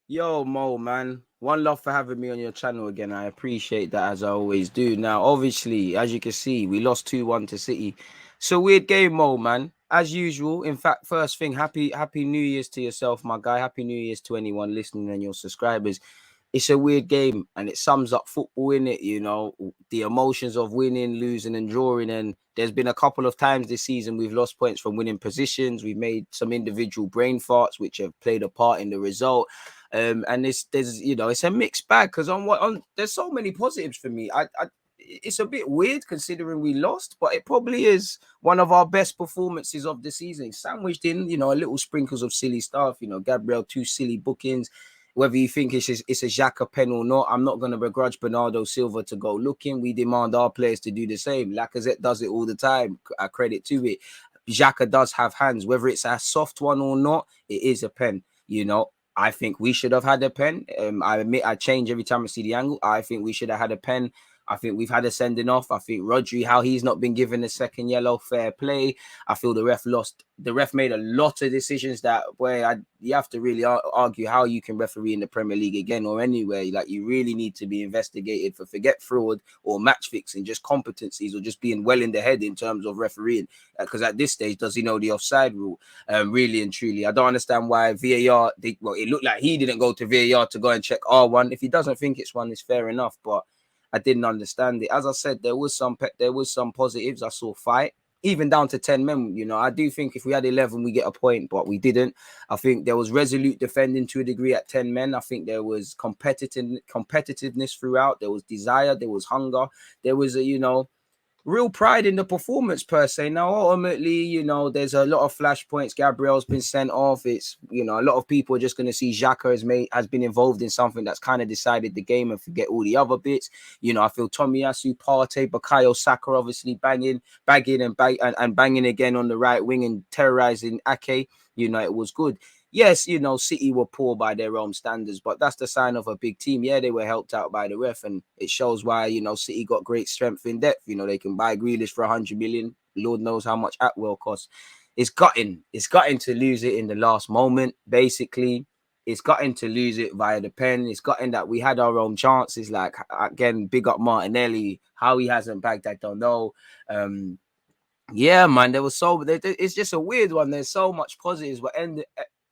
Yo, Mo, man. One love for having me on your channel again. I appreciate that as I always do. Now, obviously, as you can see, we lost 2-1 to City. So weird game, Mo, man. As usual. In fact, first thing, happy New Year's to yourself, my guy. Happy New Year's to anyone listening and your subscribers. It's a weird game and it sums up football in it, the emotions of winning, losing, and drawing. And there's been a couple of times this season we've lost points from winning positions. We've made some individual brain farts which have played a part in the result. And it's a mixed bag because there's so many positives for me. It's a bit weird considering we lost, but it probably is one of our best performances of the season. Sandwiched in, a little sprinkles of silly stuff. Gabriel, two silly bookings. Whether you think it's a Xhaka pen or not, I'm not going to begrudge Bernardo Silva to go looking. We demand our players to do the same. Lacazette does it all the time. I credit to it. Xhaka does have hands. Whether it's a soft one or not, it is a pen. I think we should have had a pen. I admit I change every time I see the angle. I think we should have had a pen. I think we've had a sending off. I think Rodri, how he's not been given a second yellow, fair play. I feel the ref lost. The ref made a lot of decisions that where you have to really argue how you can referee in the Premier League again or anywhere. Like you really need to be investigated for forget fraud or match fixing, just competencies or just being well in the head in terms of refereeing. Because at this stage, does he know the offside rule? Really and truly, I don't understand why VAR. It looked like he didn't go to VAR to go and check R1. If he doesn't think it's one, it's fair enough. But I didn't understand it. As I said, there was some positives. I saw fight, even down to 10 men. I do think if we had 11, we get a point, but we didn't. I think there was resolute defending to a degree at 10 men. I think there was competitiveness throughout. There was desire. There was hunger. There was real pride in the performance per se. Now, ultimately, there's a lot of flashpoints. Gabriel's been sent off. It's, a lot of people are just going to see Xhaka has been involved in something that's kind of decided the game and forget all the other bits. I feel Tomiyasu, Partey, Bukayo Saka obviously bagging and banging again on the right wing and terrorizing Ake. It was good. Yes, City were poor by their own standards, but that's the sign of a big team. Yeah, they were helped out by the ref, and it shows why, City got great strength in depth. They can buy Grealish for 100 million. Lord knows how much Atwell costs. It's gutting. It's gutting to lose it in the last moment, basically. It's gutting to lose it via the pen. It's gutting that we had our own chances. Like, again, big up Martinelli. How he hasn't bagged, I don't know. Yeah, man, it's just a weird one. There's so much positives, but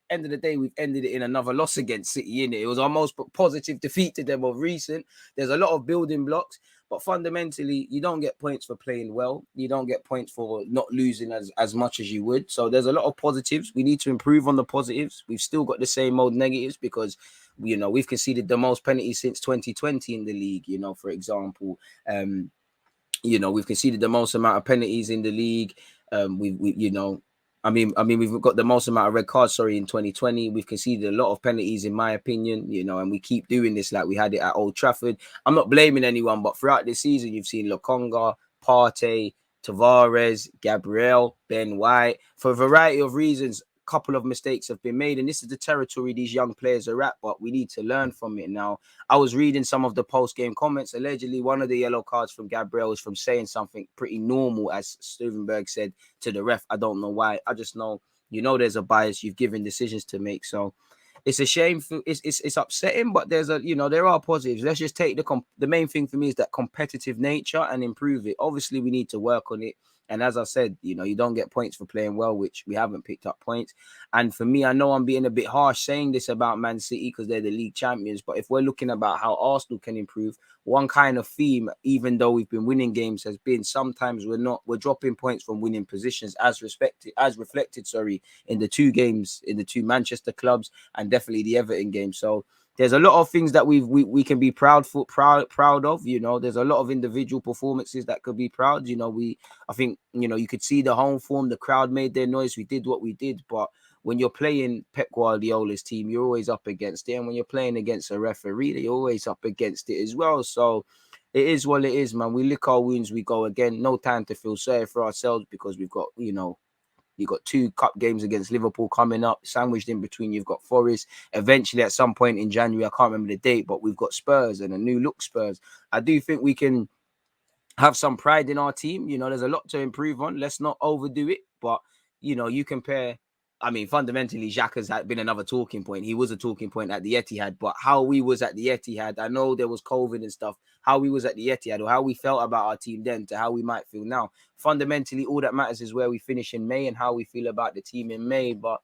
end of the day, we've ended it in another loss against City, innit? It was our most positive defeat to them of recent. There's a lot of building blocks, but fundamentally, you don't get points for playing well. You don't get points for not losing as much as you would. So there's a lot of positives. We need to improve on the positives. We've still got the same old negatives because, we've conceded the most penalties since 2020 in the league, for example. We've conceded the most amount of penalties in the league. We've got the most amount of red cards, in 2020. We've conceded a lot of penalties, in my opinion, and we keep doing this like we had it at Old Trafford. I'm not blaming anyone, but throughout this season, you've seen Lokonga, Partey, Tavares, Gabriel, Ben White, for a variety of reasons. Couple of mistakes have been made, and this is the territory these young players are at, but we need to learn from it now. I was reading some of the post-game comments. Allegedly, one of the yellow cards from Gabriel is from saying something pretty normal, as Stuvenberg said to the ref. I don't know why. I just know, there's a bias. You've given decisions to make. So it's a shame. It's upsetting, but there are positives. Let's just take the main thing for me is that competitive nature and improve it. Obviously, we need to work on it. And as I said, you don't get points for playing well, which we haven't picked up points. And for me, I know I'm being a bit harsh saying this about Man City because they're the league champions. But if we're looking about how Arsenal can improve, one kind of theme, even though we've been winning games, has been sometimes we're dropping points from winning positions as reflected, in the two Manchester clubs and definitely the Everton game. So there's a lot of things that we can be proud of. There's a lot of individual performances that could be proud. I think you could see the home form, the crowd made their noise. We did what we did, but when you're playing Pep Guardiola's team, you're always up against it. And when you're playing against a referee, you're always up against it as well. So it is what it is, man. We lick our wounds, we go again. No time to feel sorry for ourselves because we've got, you've got 2 cup games against Liverpool coming up. Sandwiched in between, you've got Forest. Eventually, at some point in January, I can't remember the date, but we've got Spurs and a new look Spurs. I do think we can have some pride in our team. There's a lot to improve on. Let's not overdo it. But, you compare I mean, fundamentally, Xhaka's had been another talking point. He was a talking point at the Etihad, but how we was at the Etihad, I know there was COVID and stuff, how we was at the Etihad or how we felt about our team then to how we might feel now. Fundamentally, all that matters is where we finish in May and how we feel about the team in May, but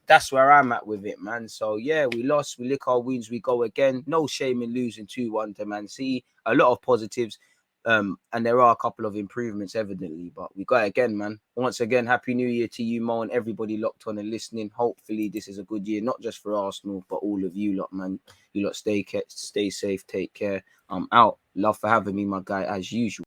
that's where I'm at with it, man. So, yeah, we lost. We lick our wounds. We go again. No shame in losing 2-1 to Man City. A lot of positives. And there are a couple of improvements, evidently. But we got it again, man. Once again, Happy New Year to you, Mo, and everybody locked on and listening. Hopefully, this is a good year, not just for Arsenal, but all of you lot, man. You lot stay safe, take care. I'm out. Love for having me, my guy, as usual.